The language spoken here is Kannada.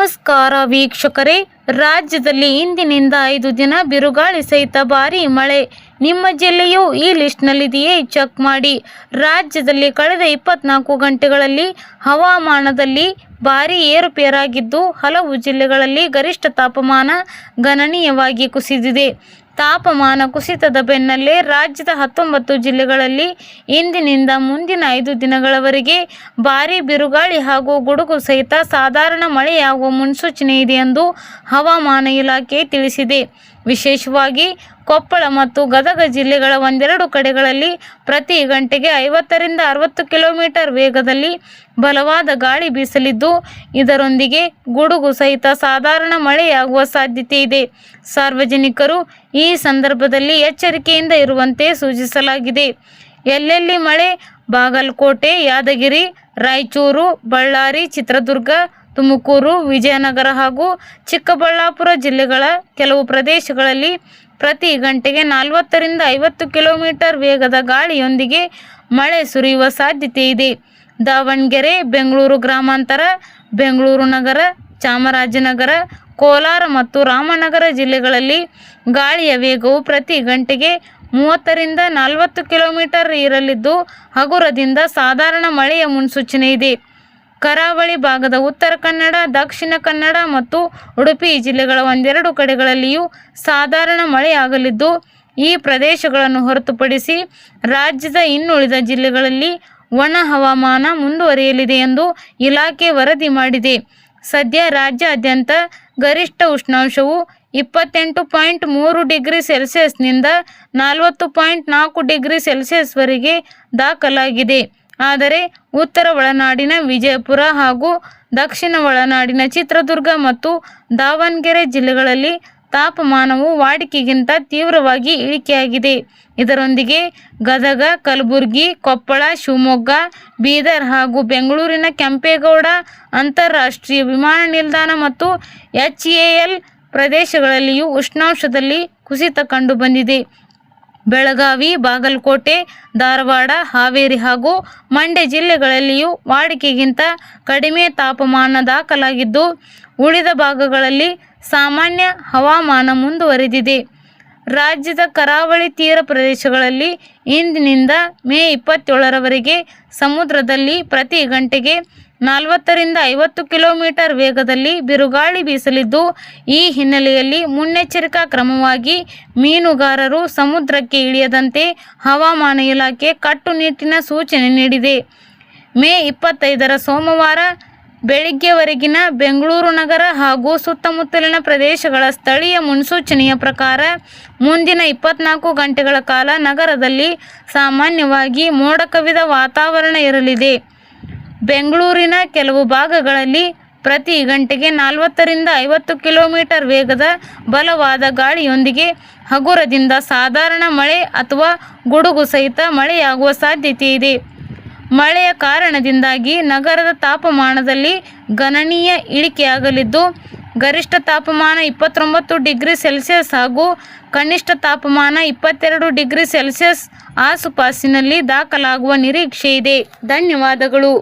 ನಮಸ್ಕಾರ ವೀಕ್ಷಕರೇ, ರಾಜ್ಯದಲ್ಲಿ ಇಂದಿನಿಂದ 5 ದಿನ ಬಿರುಗಾಳಿ ಸಹಿತ ಭಾರೀ ಮಳೆ. ನಿಮ್ಮ ಜಿಲ್ಲೆಯು ಈ ಲಿಸ್ಟ್ನಲ್ಲಿದೆಯೇ? ಚೆಕ್ ಮಾಡಿ. ರಾಜ್ಯದಲ್ಲಿ ಕಳೆದ 24 ಗಂಟೆಗಳಲ್ಲಿ ಹವಾಮಾನದಲ್ಲಿ ಭಾರೀ ಏರುಪೇರಾಗಿದ್ದು, ಹಲವು ಜಿಲ್ಲೆಗಳಲ್ಲಿ ಗರಿಷ್ಠ ತಾಪಮಾನ ಗಣನೀಯವಾಗಿ ಕುಸಿದಿದೆ. ತಾಪಮಾನ ಕುಸಿತದ ಬೆನ್ನಲ್ಲೇ ರಾಜ್ಯದ 19 ಜಿಲ್ಲೆಗಳಲ್ಲಿ ಇಂದಿನಿಂದ ಮುಂದಿನ 5 ದಿನಗಳವರೆಗೆ ಭಾರೀ ಬಿರುಗಾಳಿ ಹಾಗೂ ಗುಡುಗು ಸಹಿತ ಸಾಧಾರಣ ಮಳೆಯಾಗುವ ಮುನ್ಸೂಚನೆ ಇದೆ ಎಂದು ಹವಾಮಾನ ಇಲಾಖೆ ತಿಳಿಸಿದೆ. ವಿಶೇಷವಾಗಿ ಕೊಪ್ಪಳ ಮತ್ತು ಗದಗ ಜಿಲ್ಲೆಗಳ ಒಂದೆರಡು ಕಡೆಗಳಲ್ಲಿ ಪ್ರತಿ ಗಂಟೆಗೆ 50ರಿಂದ 60 ಕಿಲೋಮೀಟರ್ ವೇಗದಲ್ಲಿ ಬಲವಾದ ಗಾಳಿ ಬೀಸಲಿದ್ದು, ಇದರೊಂದಿಗೆ ಗುಡುಗು ಸಹಿತ ಸಾಧಾರಣ ಮಳೆಯಾಗುವ ಸಾಧ್ಯತೆ ಇದೆ. ಸಾರ್ವಜನಿಕರು ಈ ಸಂದರ್ಭದಲ್ಲಿ ಎಚ್ಚರಿಕೆಯಿಂದ ಇರುವಂತೆ ಸೂಚಿಸಲಾಗಿದೆ. ಎಲ್ಲೆಲ್ಲಿ ಮಳೆ? ಬಾಗಲಕೋಟೆ, ಯಾದಗಿರಿ, ರಾಯಚೂರು, ಬಳ್ಳಾರಿ, ಚಿತ್ರದುರ್ಗ, ತುಮಕೂರು, ವಿಜಯನಗರ ಹಾಗೂ ಚಿಕ್ಕಬಳ್ಳಾಪುರ ಜಿಲ್ಲೆಗಳ ಕೆಲವು ಪ್ರದೇಶಗಳಲ್ಲಿ ಪ್ರತಿ ಗಂಟೆಗೆ 40ರಿಂದ 50 ಕಿಲೋಮೀಟರ್ ವೇಗದ ಗಾಳಿಯೊಂದಿಗೆ ಮಳೆ ಸುರಿಯುವ ಸಾಧ್ಯತೆ ಇದೆ. ದಾವಣಗೆರೆ, ಬೆಂಗಳೂರು ಗ್ರಾಮಾಂತರ, ಬೆಂಗಳೂರು ನಗರ, ಚಾಮರಾಜನಗರ, ಕೋಲಾರ ಮತ್ತು ರಾಮನಗರ ಜಿಲ್ಲೆಗಳಲ್ಲಿ ಗಾಳಿಯ ವೇಗವು ಪ್ರತಿ ಗಂಟೆಗೆ 30ರಿಂದ 40 ಕಿಲೋಮೀಟರ್ ಇರಲಿದ್ದು, ಹಗುರದಿಂದ ಸಾಧಾರಣ ಮಳೆಯ ಮುನ್ಸೂಚನೆ ಇದೆ. ಕರಾವಳಿ ಭಾಗದ ಉತ್ತರ ಕನ್ನಡ, ದಕ್ಷಿಣ ಕನ್ನಡ ಮತ್ತು ಉಡುಪಿ ಜಿಲ್ಲೆಗಳ ಒಂದೆರಡು ಕಡೆಗಳಲ್ಲಿಯೂ ಸಾಧಾರಣ ಮಳೆಯಾಗಲಿದ್ದು, ಈ ಪ್ರದೇಶಗಳನ್ನು ಹೊರತುಪಡಿಸಿ ರಾಜ್ಯದ ಇನ್ನುಳಿದ ಜಿಲ್ಲೆಗಳಲ್ಲಿ ಒಣ ಹವಾಮಾನ ಮುಂದುವರಿಯಲಿದೆ ಎಂದು ಇಲಾಖೆ ವರದಿ ಮಾಡಿದೆ. ಸದ್ಯ ರಾಜ್ಯಾದ್ಯಂತ ಗರಿಷ್ಠ ಉಷ್ಣಾಂಶವು 28.3 ಡಿಗ್ರಿ ಸೆಲ್ಸಿಯಸ್ನಿಂದ 40.4 ಡಿಗ್ರಿ ಸೆಲ್ಸಿಯಸ್ವರೆಗೆ ದಾಖಲಾಗಿದೆ. ಆದರೆ ಉತ್ತರ ಒಳನಾಡಿನ ವಿಜಯಪುರ ಹಾಗೂ ದಕ್ಷಿಣ ಒಳನಾಡಿನ ಚಿತ್ರದುರ್ಗ ಮತ್ತು ದಾವಣಗೆರೆ ಜಿಲ್ಲೆಗಳಲ್ಲಿ ತಾಪಮಾನವು ವಾಡಿಕೆಗಿಂತ ತೀವ್ರವಾಗಿ ಇಳಿಕೆಯಾಗಿದೆ. ಇದರೊಂದಿಗೆ ಗದಗ, ಕಲಬುರಗಿ, ಕೊಪ್ಪಳ, ಶಿವಮೊಗ್ಗ, ಬೀದರ್ ಹಾಗೂ ಬೆಂಗಳೂರಿನ ಕೆಂಪೇಗೌಡ ಅಂತಾರಾಷ್ಟ್ರೀಯ ವಿಮಾನ ನಿಲ್ದಾಣ ಮತ್ತು HAL ಪ್ರದೇಶಗಳಲ್ಲಿಯೂ ಉಷ್ಣಾಂಶದಲ್ಲಿ ಕುಸಿತ ಕಂಡುಬಂದಿದೆ. ಬೆಳಗಾವಿ, ಬಾಗಲಕೋಟೆ, ಧಾರವಾಡ, ಹಾವೇರಿ ಹಾಗೂ ಮಂಡ್ಯ ಜಿಲ್ಲೆಗಳಲ್ಲಿಯೂ ವಾಡಿಕೆಗಿಂತ ಕಡಿಮೆ ತಾಪಮಾನ ದಾಖಲಾಗಿದ್ದು, ಉಳಿದ ಭಾಗಗಳಲ್ಲಿ ಸಾಮಾನ್ಯ ಹವಾಮಾನ ಮುಂದುವರೆದಿದೆ. ರಾಜ್ಯದ ಕರಾವಳಿ ತೀರ ಪ್ರದೇಶಗಳಲ್ಲಿ ಇಂದಿನಿಂದ ಮೇ 27ರವರೆಗೆ ಸಮುದ್ರದಲ್ಲಿ ಪ್ರತಿ ಗಂಟೆಗೆ 40ರಿಂದ 50 ಕಿಲೋಮೀಟರ್ ವೇಗದಲ್ಲಿ ಬಿರುಗಾಳಿ ಬೀಸಲಿದ್ದು, ಈ ಹಿನ್ನೆಲೆಯಲ್ಲಿ ಮುನ್ನೆಚ್ಚರಿಕಾ ಕ್ರಮವಾಗಿ ಮೀನುಗಾರರು ಸಮುದ್ರಕ್ಕೆ ಇಳಿಯದಂತೆ ಹವಾಮಾನ ಇಲಾಖೆ ಕಟ್ಟುನಿಟ್ಟಿನ ಸೂಚನೆ ನೀಡಿದೆ. ಮೇ 25ರ ಸೋಮವಾರ ಬೆಳಿಗ್ಗೆವರೆಗಿನ ಬೆಂಗಳೂರು ನಗರ ಹಾಗೂ ಸುತ್ತಮುತ್ತಲಿನ ಪ್ರದೇಶಗಳ ಸ್ಥಳೀಯ ಮುನ್ಸೂಚನೆಯ ಪ್ರಕಾರ ಮುಂದಿನ 24 ಗಂಟೆಗಳ ಕಾಲ ನಗರದಲ್ಲಿ ಸಾಮಾನ್ಯವಾಗಿ ಮೋಡ ಕವಿದ ವಾತಾವರಣ ಇರಲಿದೆ. ಬೆಂಗಳೂರಿನ ಕೆಲವು ಭಾಗಗಳಲ್ಲಿ ಪ್ರತಿ ಗಂಟೆಗೆ 40ರಿಂದ 50 ಕಿಲೋಮೀಟರ್ ವೇಗದ ಬಲವಾದ ಗಾಳಿಯೊಂದಿಗೆ ಹಗುರದಿಂದ ಸಾಧಾರಣ ಮಳೆ ಅಥವಾ ಗುಡುಗು ಸಹಿತ ಮಳೆಯಾಗುವ ಸಾಧ್ಯತೆ ಇದೆ. ಮಳೆಯ ಕಾರಣದಿಂದಾಗಿ ನಗರದ ತಾಪಮಾನದಲ್ಲಿ ಗಣನೀಯ ಇಳಿಕೆಯಾಗಲಿದ್ದು, ಗರಿಷ್ಠ ತಾಪಮಾನ 29 ಡಿಗ್ರಿ ಸೆಲ್ಸಿಯಸ್ ಹಾಗೂ ಕನಿಷ್ಠ ತಾಪಮಾನ 22 ಡಿಗ್ರಿ ಸೆಲ್ಸಿಯಸ್ ಆಸುಪಾಸಿನಲ್ಲಿ ದಾಖಲಾಗುವ ನಿರೀಕ್ಷೆ ಇದೆ. ಧನ್ಯವಾದಗಳು.